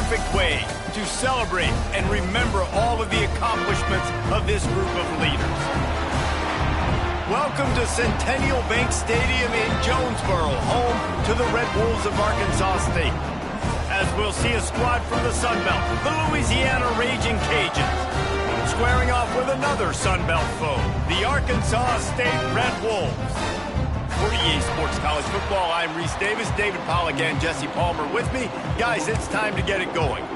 perfect way to celebrate and remember all of the accomplishments of this group of leaders. Welcome to Centennial Bank Stadium in Jonesboro, home to the Red Wolves of Arkansas State. As we'll see a squad from the Sun Belt, the Louisiana Ragin Cajuns, squaring off with another Sun Belt foe, the Arkansas State Red Wolves. For EA Sports College Football, I'm Reese Davis, David Pollack, and Jesse Palmer with me. Guys, it's time to get it going.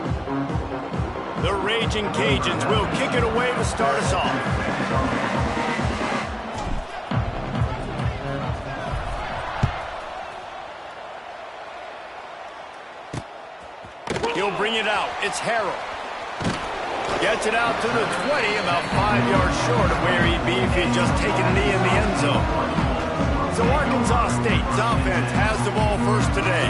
The Ragin Cajuns will kick it away to start us off. He'll bring it out. It's Harrell. Gets it out to the 20, about 5 yards short of where he'd be if he had just taken a knee in the end zone. So Arkansas State's offense has the ball first today.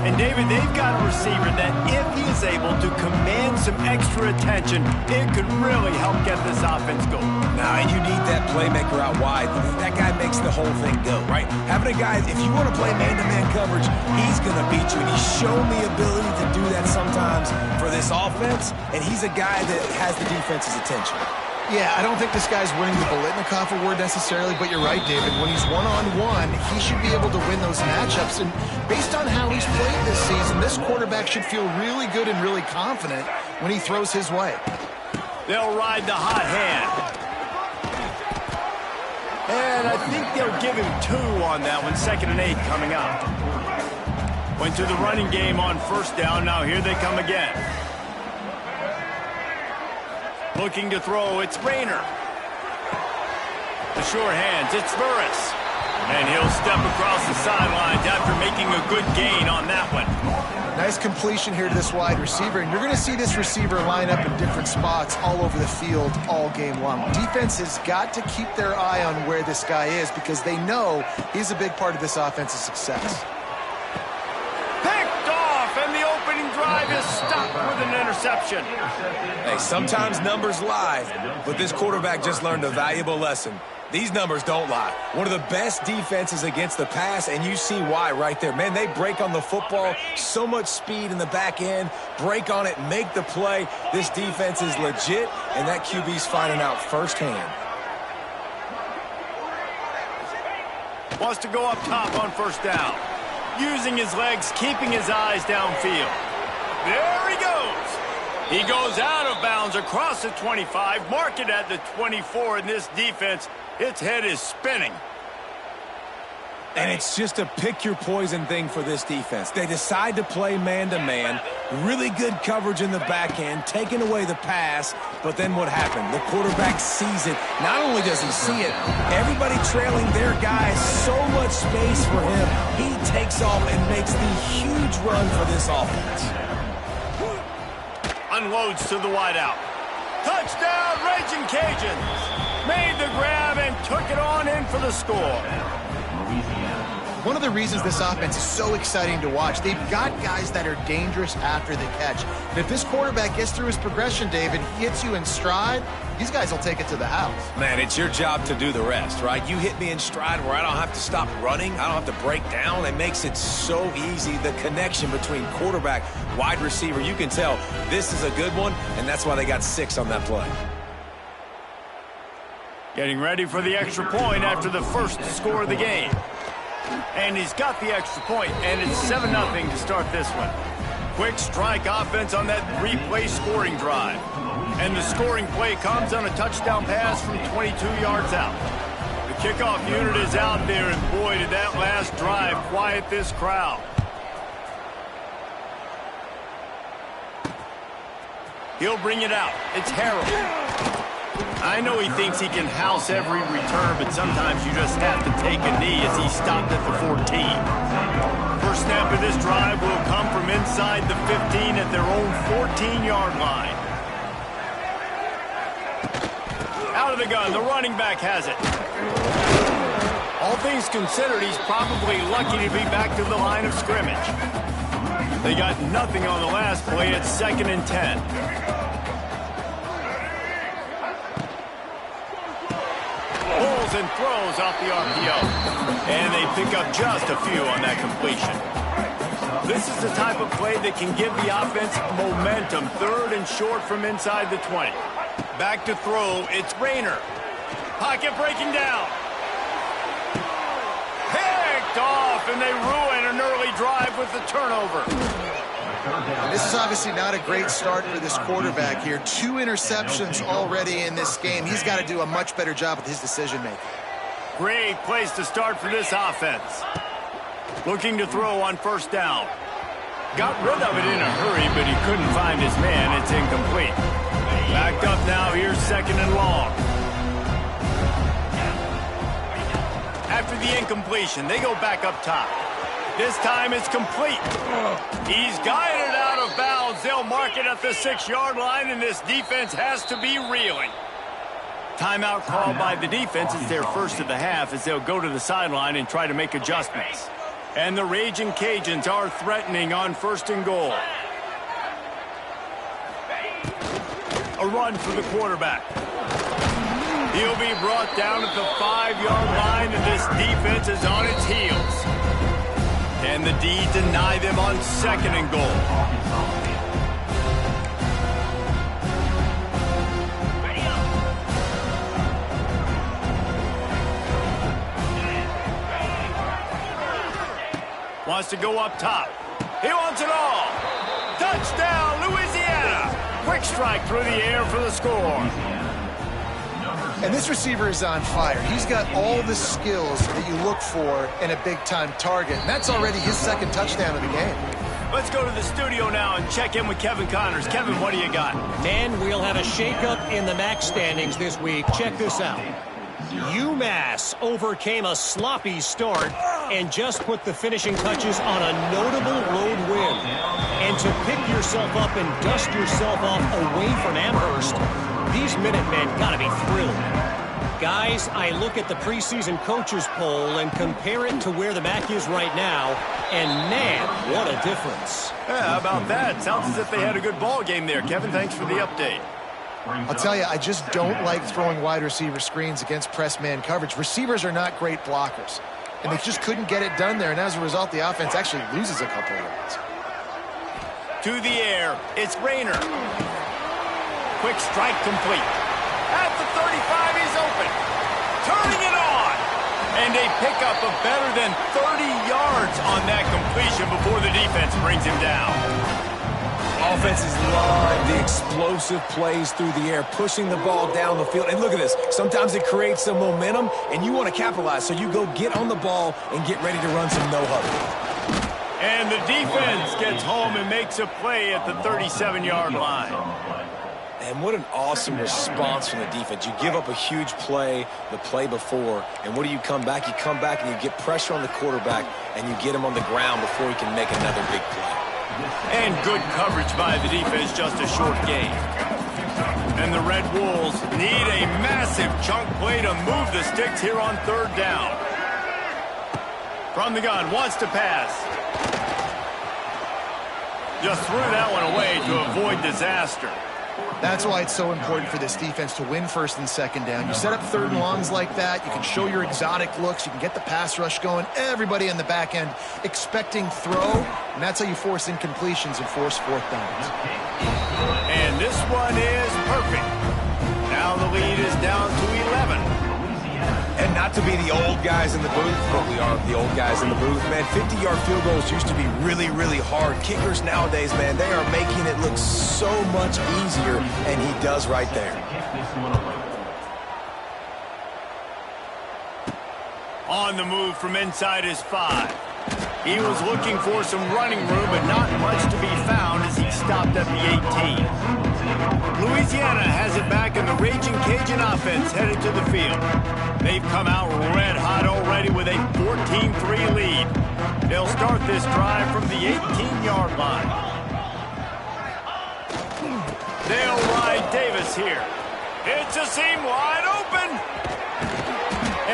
And David, they've got a receiver that if he is able to command some extra attention, it could really help get this offense going. Now, and you need that playmaker out wide. That guy makes the whole thing go, right? Having a guy, if you want to play man-to-man coverage, he's going to beat you. And he's shown the ability to do that sometimes for this offense. And he's a guy that has the defense's attention. Yeah, I don't think this guy's winning the Bolitnikoff award necessarily, but you're right, David. When he's one-on-one, he should be able to win those matchups. And based on how he's played this season, this quarterback should feel really good and really confident when he throws his way. They'll ride the hot hand. And I think they'll give him 2 on that one, 2nd and 8 coming up. Went to the running game on first down. Now here they come again. Looking to throw, it's Rayner. The short hands, it's Burris. And he'll step across the sidelines after making a good gain on that one. Nice completion here to this wide receiver. And you're going to see this receiver line up in different spots all over the field all game long. Defense has got to keep their eye on where this guy is because they know he's a big part of this offense's success. And the opening drive is stopped with an interception. Hey, sometimes numbers lie, but this quarterback just learned a valuable lesson. These numbers don't lie. One of the best defenses against the pass, and you see why right there. Man, they break on the football, so much speed in the back end, break on it, make the play. This defense is legit, and that QB's finding out firsthand. Wants to go up top on first down. Using his legs, keeping his eyes downfield. There he goes. He goes out of bounds across the 25, mark it at the 24, and this defense, its head is spinning. And it's just a pick-your-poison thing for this defense. They decide to play man-to-man, really good coverage in the back end, taking away the pass, but then what happened? The quarterback sees it. Not only does he see it, everybody trailing their guys, so much space for him. He takes off and makes the huge run for this offense. Unloads to the wideout. Touchdown, Ragin Cajuns! Made the grab and took it on in for the score. One of the reasons this offense is so exciting to watch, they've got guys that are dangerous after the catch. And if this quarterback gets through his progression, David, hits you in stride, these guys will take it to the house. Man, it's your job to do the rest, right? You hit me in stride where I don't have to stop running. I don't have to break down. It makes it so easy, the connection between quarterback, wide receiver. You can tell this is a good one, and that's why they got 6 on that play. Getting ready for the extra point after the first score of the game. And he's got the extra point, and it's 7-0 to start this one. Quick strike offense on that 3-play scoring drive. And the scoring play comes on a touchdown pass from 22 yards out. The kickoff unit is out there, and boy, did that last drive quiet this crowd. He'll bring it out. It's Harrell. I know he thinks he can house every return, but sometimes you just have to take a knee as he stopped at the 14. First snap of this drive will come from inside the 15 at their own 14-yard line. Out of the gun, the running back has it. All things considered, he's probably lucky to be back to the line of scrimmage. They got nothing on the last play. It's 2nd and 10. And throws off the RPO. And they pick up just a few on that completion. This is the type of play that can give the offense momentum. 3rd and short from inside the 20. Back to throw, it's Rayner. Pocket breaking down. Picked off, and they ruin an early drive with the turnover. And this is obviously not a great start for this quarterback here. 2 interceptions already in this game. He's got to do a much better job with his decision-making. Great place to start for this offense. Looking to throw on 1st down. Got rid of it in a hurry, but he couldn't find his man. It's incomplete. Backed up now. Here's 2nd and long. After the incompletion, they go back up top. This time it's complete. He's guided out of bounds. They'll mark it at the 6-yard line, and this defense has to be reeling. Timeout called by the defense. It's their first of the half as they'll go to the sideline and try to make adjustments. And the Ragin' Cajuns are threatening on 1st and goal. A run for the quarterback. He'll be brought down at the 5-yard line, and this defense is on its heels. And the D deny them on 2nd and goal. Wants to go up top. He wants it all. Touchdown, Louisiana. Quick strike through the air for the score. And this receiver is on fire. He's got all the skills that you look for in a big-time target. And that's already his 2nd touchdown of the game. Let's go to the studio now and check in with Kevin Connors. Kevin, what do you got? Man, we'll have a shakeup in the MAC standings this week. Check this out. UMass overcame a sloppy start and just put the finishing touches on a notable road win. And to pick yourself up and dust yourself off away from Amherst, these Minutemen got to be thrilled. Guys, I look at the preseason coaches poll and compare it to where the MAC is right now, and man, what a difference. Yeah, how about that? Sounds as if they had a good ball game there. Kevin, thanks for the update. I'll tell you, I just don't like throwing wide receiver screens against press man coverage. Receivers are not great blockers, and they just couldn't get it done there, and as a result, the offense actually loses a couple of yards. To the air, it's Rayner. Quick strike complete. At the 35, he's open. Turning it on. And a pickup of better than 30 yards on that completion before the defense brings him down. Offenses love the explosive plays through the air, pushing the ball down the field. And look at this. Sometimes it creates some momentum, and you want to capitalize. So you go get on the ball and get ready to run some no-huddle. And the defense gets home and makes a play at the 37-yard line. And what an awesome response from the defense. You give up a huge play the play before, and what do you come back? You come back and you get pressure on the quarterback, and you get him on the ground before he can make another big play. And good coverage by the defense, just a short gain. And the Red Wolves need a massive chunk play to move the sticks here on 3rd down. From the gun, wants to pass. Just threw that one away to avoid disaster. That's why it's so important for this defense to win 1st and 2nd down. You set up 3rd and longs like that. You can show your exotic looks. You can get the pass rush going. Everybody in the back end expecting throw, and that's how you force incompletions and force 4th downs. And this one is perfect. Now the lead is down to 11. And not to be the old guys in the booth, but we are the old guys in the booth, man. 50-yard field goals used to be really, really hard. Kickers nowadays, man, they are making it look so much easier, and he does right there. On the move from inside his 5. He was looking for some running room, but not much to be found as he stopped at the 18. Louisiana has it back, and the Ragin' Cajun offense headed to the field. They've come out red hot already with a 14-3 lead. They'll start this drive from the 18-yard line. They'll ride Davis here. It's a seam wide open.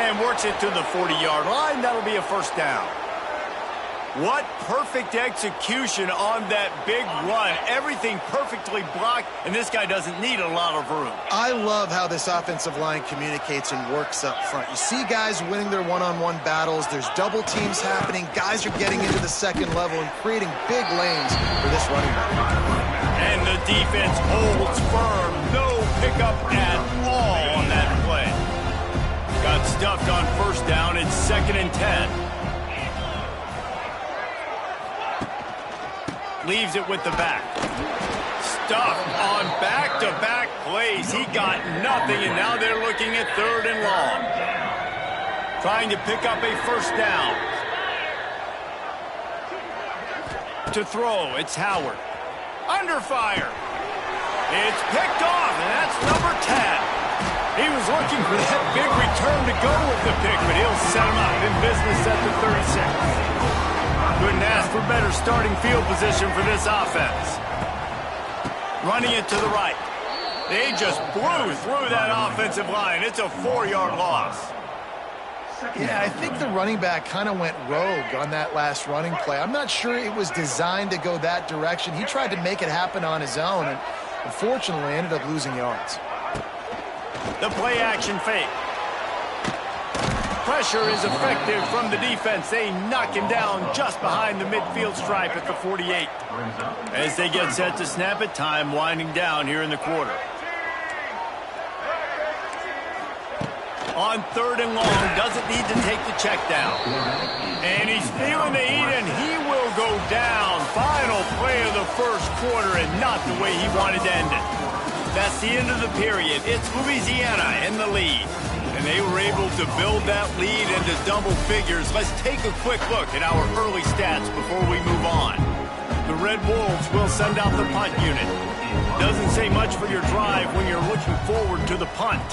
And works it to the 40-yard line. That'll be a 1st down. What perfect execution on that big run. Everything perfectly blocked, and this guy doesn't need a lot of room. I love how this offensive line communicates and works up front. You see guys winning their one-on-one battles. There's double teams happening. Guys are getting into the second level and creating big lanes for this running back. And the defense holds firm. No pickup at all on that play. Got stuffed on first down. It's 2nd and 10. Leaves it with the back. Stuffed on back-to-back plays. He got nothing, and now they're looking at 3rd and long. Trying to pick up a first down. To throw, it's Howard. Under fire. It's picked off, and that's number 10. He was looking for that big return to go with the pick, but he'll set him up in business at the 36. Couldn't ask for better starting field position for this offense. Running it to the right. They just blew through that offensive line. It's a 4-yard loss. Yeah, I think the running back kind of went rogue on that last running play. I'm not sure it was designed to go that direction. He tried to make it happen on his own, and unfortunately ended up losing yards. The play action fake. Pressure is effective from the defense. They knock him down just behind the midfield stripe at the 48. As they get set to snap it, time winding down here in the quarter. On 3rd and long, doesn't need to take the check down. And he's feeling the heat, and he will go down. Final play of the first quarter, and not the way he wanted to end it. That's the end of the period. It's Louisiana in the lead. And they were able to build that lead into double figures. Let's take a quick look at our early stats before we move on. The Red Wolves will send out the punt unit. Doesn't say much for your drive when you're looking forward to the punt.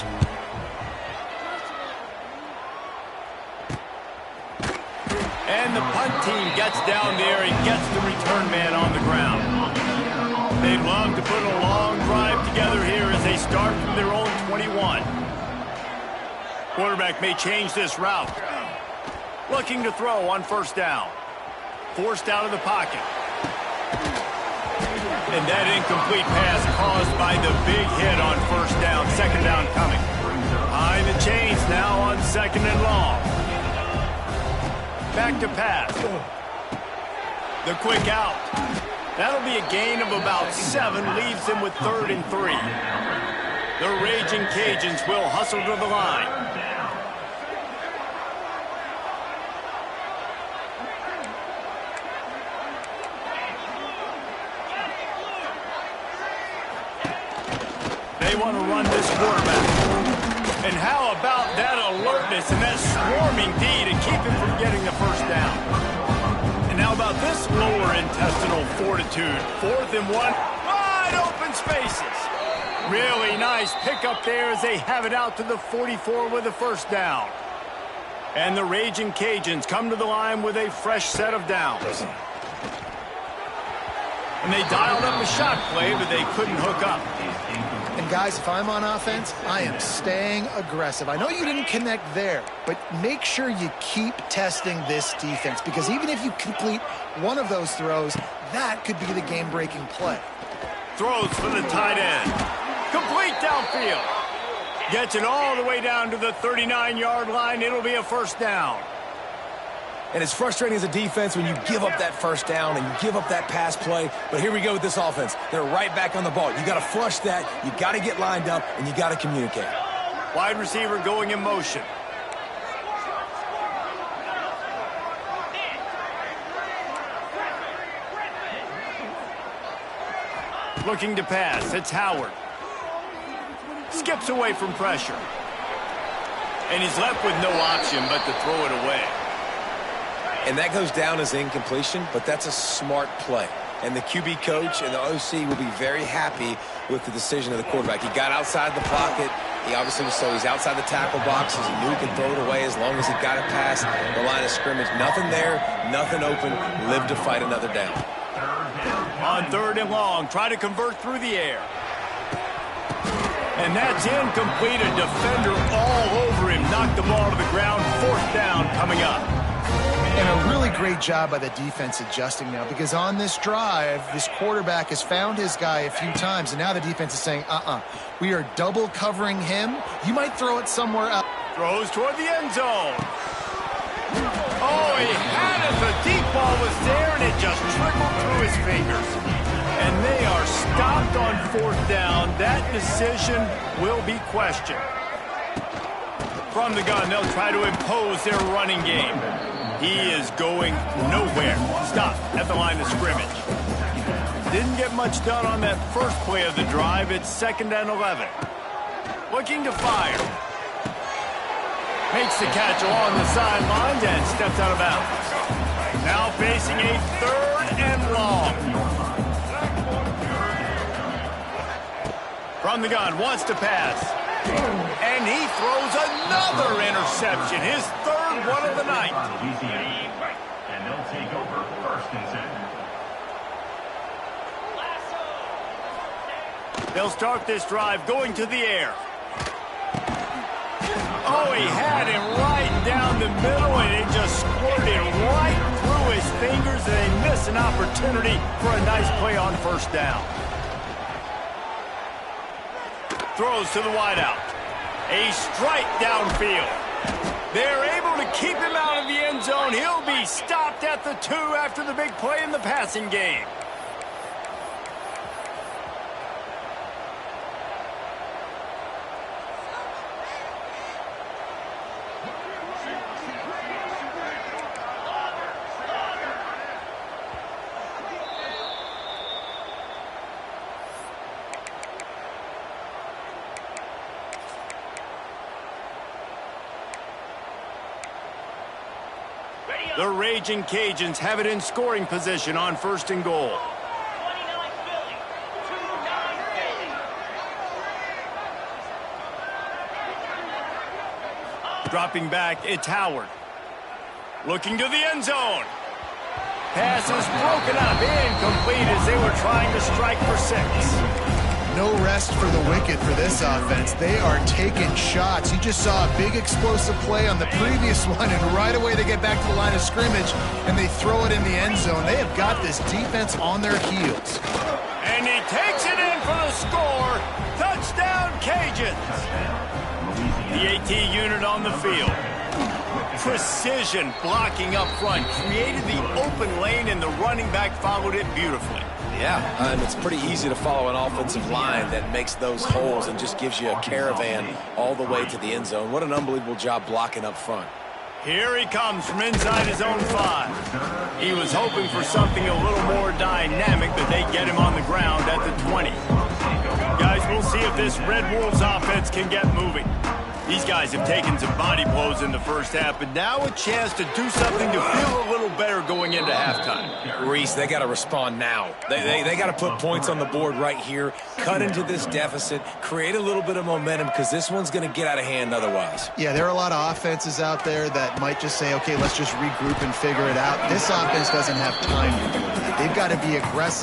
And the punt team gets down there and gets the return man on the ground. They'd love to put a long drive together here as they start from their own 21. Quarterback may change this route. Looking to throw on first down. Forced out of the pocket. And that incomplete pass caused by the big hit on first down. 2nd down coming. Behind the chains now on 2nd and long. Back to pass. The quick out. That'll be a gain of about 7. Leaves him with 3rd and 3. The Raging Cajuns will hustle to the line. They want to run this quarterback. And how about that alertness and that swarming D to keep him from getting the first down? And how about this lower intestinal fortitude? 4th and 1. Wide open spaces. Really nice pickup there as they have it out to the 44 with a first down. And the Raging Cajuns come to the line with a fresh set of downs. And they dialed up a shot play, but they couldn't hook up. And guys, if I'm on offense, I am staying aggressive. I know you didn't connect there, but make sure you keep testing this defense, because even if you complete one of those throws, that could be the game-breaking play. Throws for the tight end. Complete downfield. Gets it all the way down to the 39-yard line. It'll be a first down. And it's frustrating as a defense when you give up that first down and you give up that pass play. But here we go with this offense. They're right back on the ball. You got to flush that. You got to get lined up, and you got to communicate. Wide receiver going in motion. Looking to pass. It's Howard. Skips away from pressure. And he's left with no option but to throw it away. And that goes down as incompletion, but that's a smart play. And the QB coach and the OC will be very happy with the decision of the quarterback. He got outside the pocket. He obviously was so he's outside the tackle boxes. He knew he could throw it away as long as he got it past the line of scrimmage. Nothing there, nothing open. Live to fight another down. On 3rd and long, try to convert through the air. And that's incomplete. A defender all over him. Knocked the ball to the ground. 4th down coming up. And a really great job by the defense adjusting now, because on this drive, this quarterback has found his guy a few times, and now the defense is saying, we are double covering him. You might throw it somewhere else. Throws toward the end zone. Oh, he had it. The deep ball was there, and it just trickled through his fingers. And they are stopped on 4th down. That decision will be questioned. From the gun, they'll try to impose their running game. He is going nowhere. Stopped at the line of scrimmage. Didn't get much done on that first play of the drive. It's 2nd and 11. Looking to fire. Makes the catch along the sidelines and steps out of bounds. Now facing a 3rd and long. From the gun, wants to pass. And he throws another interception. His 3rd one of the night. And they'll take over 1st and 10. They'll start this drive going to the air. Oh, he had him right down the middle, and it just squirted right through his fingers, and they miss an opportunity for a nice play on 1st down. Throws to the wideout. A strike downfield. They're able to keep him out of the end zone. He'll be stopped at the 2 after the big play in the passing game. The Raging Cajuns have it in scoring position on 1st and goal. Dropping back, it's Howard. Looking to the end zone. Pass is broken up, incomplete as they were trying to strike for 6. No rest for the wicked for this offense. They are taking shots. You just saw a big explosive play on the previous one, and right away they get back to the line of scrimmage, and they throw it in the end zone. They have got this defense on their heels. And he takes it in for the score. Touchdown, Cajuns. The AT unit on the field. Precision blocking up front. Created the open lane, and the running back followed it beautifully. Yeah, and it's pretty easy to follow an offensive line that makes those holes and just gives you a caravan all the way to the end zone. What an unbelievable job blocking up front. Here he comes from inside his own 5. He was hoping for something a little more dynamic, but they get him on the ground at the 20. Guys, we'll see if this Red Wolves offense can get moving. These guys have taken some body blows in the first half, but now a chance to do something to feel a little better going into halftime. Reese, they got to respond now. They got to put points on the board right here, cut into this deficit, create a little bit of momentum, because this one's going to get out of hand otherwise. Yeah, there are a lot of offenses out there that might just say, okay, let's just regroup and figure it out. This offense doesn't have time to do that. They've got to be aggressive.